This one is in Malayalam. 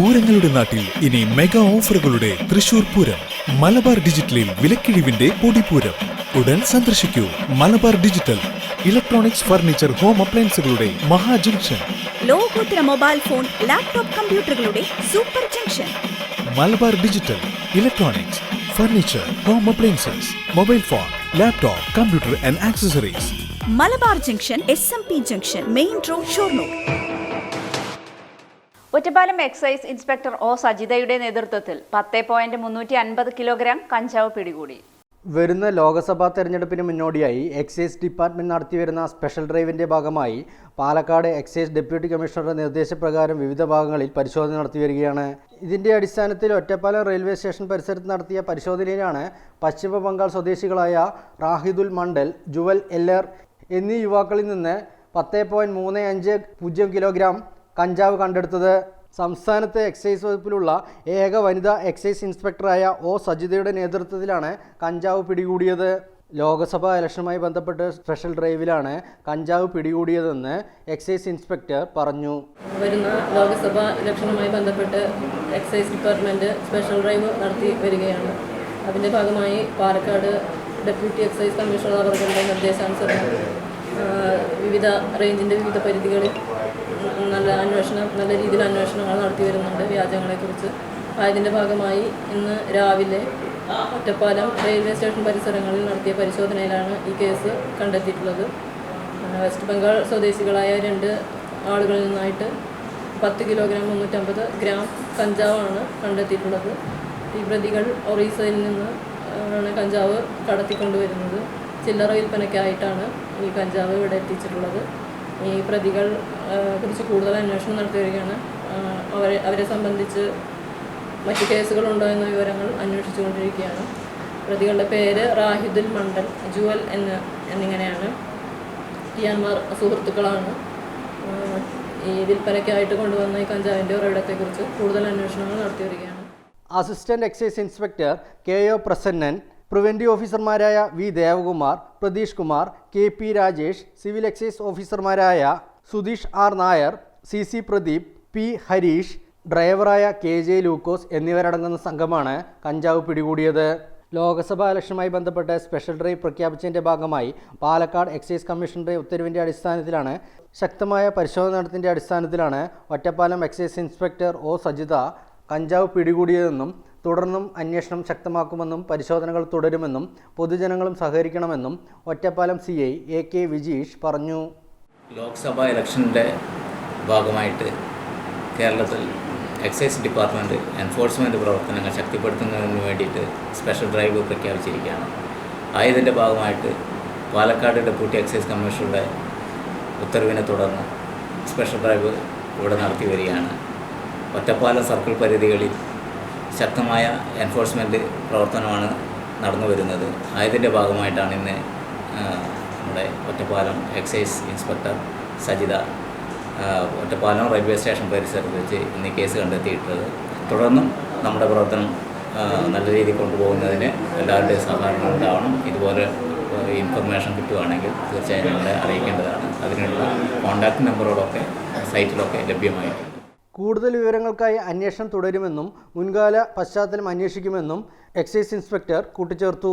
പൂരങ്ങളുടെ നാട്ടിൽ ഇനി മെഗാ ഓഫറുകളുടെ തൃശൂർ പൂരം. മലബാർ ഡിജിറ്റലിൽ വിലക്കിഴിവിന്റെ പൊടിപൂരം. ഉടൻ സന്ദർശിക്കൂ Malabar digital. Electronics, furniture, home അപ്ലയൻസുകളുടെ മഹാ ജംഗ്ഷൻ. ലോകോത്തര മൊബൈൽ ഫോൺ, ലാപ്ടോപ്പ്, കമ്പ്യൂട്ടറുകളുടെ super junction. Malabar digital. Electronics, furniture, home appliances, mobile phone, laptop, computer and accessories. Malabar junction, SMP junction, main road, Shoranur. Ottapalam excise inspector O സജിതയുടെ നേതൃത്വത്തിൽ 10.350 കിലോഗ്രാം കഞ്ചാവ് പിടികൂടി. വരുന്ന ലോക്സഭാ തെരഞ്ഞെടുപ്പിന് മുന്നോടിയായി എക്സൈസ് ഡിപ്പാർട്ട്മെന്റ് നടത്തിവരുന്ന സ്പെഷ്യൽ ഡ്രൈവിന്റെ ഭാഗമായി പാലക്കാട് എക്സൈസ് ഡെപ്യൂട്ടി കമ്മീഷണറുടെ നിർദ്ദേശപ്രകാരം വിവിധ ഭാഗങ്ങളിൽ പരിശോധന നടത്തിവരികയാണ്. ഇതിന്റെ അടിസ്ഥാനത്തിൽ ഒറ്റപ്പാലം റെയിൽവേ സ്റ്റേഷൻ പരിസരത്ത് നടത്തിയ പരിശോധനയിലാണ് പശ്ചിമ ബംഗാൾ സ്വദേശികളായ റാഹിദുൽ മണ്ഡൽ, ജുവൽ എല്ലർ എന്നീ യുവാക്കളിൽ നിന്ന് 10.350 കിലോഗ്രാം കഞ്ചാവ് കണ്ടെടുത്തത്. സംസ്ഥാനത്തെ എക്സൈസ് വകുപ്പിലുള്ള ഏക വനിതാ എക്സൈസ് ഇൻസ്പെക്ടറായ ഒ സജിതയുടെ നേതൃത്വത്തിലാണ് കഞ്ചാവ് പിടികൂടിയത്. ലോക്സഭാ ഇലക്ഷനുമായി ബന്ധപ്പെട്ട് സ്പെഷ്യൽ ഡ്രൈവിലാണ് കഞ്ചാവ് പിടികൂടിയതെന്ന് എക്സൈസ് ഇൻസ്പെക്ടർ പറഞ്ഞു. വരുന്ന ലോക്സഭാ ഇലക്ഷനുമായി ബന്ധപ്പെട്ട് എക്സൈസ് ഡിപ്പാർട്ട്മെൻറ്റ് സ്പെഷ്യൽ ഡ്രൈവ് നടത്തി വരികയാണ്. അതിൻ്റെ ഭാഗമായി പാലക്കാട് ഡെപ്യൂട്ടി എക്സൈസ് കമ്മീഷണർ അവരുടെ നിർദ്ദേശാനുസരണം വിവിധ റേഞ്ചിൻ്റെ വിവിധ പരിധികളിൽ നല്ല രീതിയിൽ അന്വേഷണങ്ങൾ നടത്തി വരുന്നുണ്ട് വ്യാജങ്ങളെക്കുറിച്ച്. അതിൻ്റെ ഭാഗമായി ഇന്ന് രാവിലെ ഒറ്റപ്പാലം റെയിൽവേ സ്റ്റേഷൻ പരിസരങ്ങളിൽ നടത്തിയ പരിശോധനയിലാണ് ഈ കേസ് കണ്ടെത്തിയിട്ടുള്ളത്. വെസ്റ്റ് ബംഗാൾ സ്വദേശികളായ 2 ആളുകളിൽ നിന്നായിട്ട് 10 കിലോഗ്രാം 350 ഗ്രാം കഞ്ചാവാണ് കണ്ടെത്തിയിട്ടുള്ളത്. ഈ പ്രതികൾ ഒറീസയിൽ നിന്ന് ആണ് കഞ്ചാവ് കടത്തിക്കൊണ്ടുവരുന്നത്. ചില്ലറ വിൽപ്പനയ്ക്കായിട്ടാണ് ഈ കഞ്ചാവ് ഇവിടെ എത്തിച്ചിട്ടുള്ളത്. ഈ പ്രതികൾ കുറിച്ച് കൂടുതൽ അന്വേഷണം നടത്തി വരികയാണ്. അവരെ സംബന്ധിച്ച് മറ്റ് കേസുകളുണ്ടോ എന്ന വിവരങ്ങൾ അന്വേഷിച്ചുകൊണ്ടിരിക്കുകയാണ്. പ്രതികളുടെ പേര് റാഹിദുൽ മണ്ഡൽ, ജുവൽ എന്നിങ്ങനെയാണ്. ടിയാൻമാർ സുഹൃത്തുക്കളാണ്. ഈ വിൽപ്പനയ്ക്കായിട്ട് കൊണ്ടുവന്ന ഈ കഞ്ചാവിൻ്റെ ഉറവിടത്തെക്കുറിച്ച് കൂടുതൽ അന്വേഷണങ്ങൾ നടത്തി വരികയാണ്. Assistant excise inspector KO Prasannan, preventive ഓഫീസർമാരായ V Devakumar, Pratheesh Kumar, KP Rajesh, civil excise ഓഫീസർമാരായ Sudheesh R Nair, CC Pradeep, P Harish, ഡ്രൈവറായ KJ ലൂക്കോസ് എന്നിവരടങ്ങുന്ന സംഘമാണ് കഞ്ചാവ് പിടികൂടിയത്. ലോക്സഭാ ഇലക്ഷനുമായി ബന്ധപ്പെട്ട് സ്പെഷ്യൽ ഡ്രൈവ് പ്രഖ്യാപിച്ചതിൻ്റെ ഭാഗമായി പാലക്കാട് എക്സൈസ് കമ്മീഷണറുടെ ഉത്തരവിൻ്റെ അടിസ്ഥാനത്തിലാണ് ശക്തമായ പരിശോധന നടത്തിൻ്റെ അടിസ്ഥാനത്തിലാണ് Ottapalam excise inspector O Sajitha കഞ്ചാവ് പിടികൂടിയതെന്നും തുടർന്നും അന്വേഷണം ശക്തമാക്കുമെന്നും പരിശോധനകൾ തുടരുമെന്നും പൊതുജനങ്ങളും സഹകരിക്കണമെന്നും ഒറ്റപ്പാലം CI AK വിജീഷ് പറഞ്ഞു. ലോക്സഭാ ഇലക്ഷൻ്റെ ഭാഗമായിട്ട് കേരളത്തിൽ എക്സൈസ് ഡിപ്പാർട്ട്മെൻറ്റ് എൻഫോഴ്സ്മെൻറ്റ് പ്രവർത്തനങ്ങൾ ശക്തിപ്പെടുത്തുന്നതിന് വേണ്ടിയിട്ട് സ്പെഷ്യൽ ഡ്രൈവ് പ്രഖ്യാപിച്ചിരിക്കുകയാണ്. ആയതിൻ്റെ ഭാഗമായിട്ട് പാലക്കാട് ഡെപ്യൂട്ടി എക്സൈസ് കമ്മീഷണറുടെ ഉത്തരവിനെ തുടർന്ന് സ്പെഷ്യൽ ഡ്രൈവ് ഇവിടെ നടത്തി വരികയാണ്. ഒറ്റപ്പാലം സർക്കിൾ പരിധികളിൽ ശക്തമായ എൻഫോഴ്സ്മെൻറ്റ് പ്രവർത്തനമാണ് നടന്നു വരുന്നത്. ആയതിൻ്റെ ഭാഗമായിട്ടാണ് ഇന്ന് നമ്മുടെ Ottapalam excise inspector Sajitha Ottapalam railway station പരിസരത്ത് വെച്ച് ഇന്ന് കേസ് കണ്ടെത്തിയിട്ടുള്ളത്. തുടർന്നും നമ്മുടെ പ്രവർത്തനം നല്ല രീതിയിൽ കൊണ്ടുപോകുന്നതിന് എല്ലാവരുടെയും സഹകരണം ഉണ്ടാവണം. ഇതുപോലെ ഇൻഫർമേഷൻ കിട്ടുകയാണെങ്കിൽ തീർച്ചയായും ഞങ്ങളെ അറിയിക്കേണ്ടതാണ്. അതിനുള്ള കോൺടാക്റ്റ് നമ്പറുകളൊക്കെ സൈറ്റിലൊക്കെ ലഭ്യമായിട്ടുണ്ട്. കൂടുതൽ വിവരങ്ങൾക്കായി അന്വേഷണം തുടരുമെന്നും മുൻകാല പശ്ചാത്തലം അന്വേഷിക്കുമെന്നും എക്സൈസ് ഇൻസ്പെക്ടർ കൂട്ടിച്ചേർത്തു.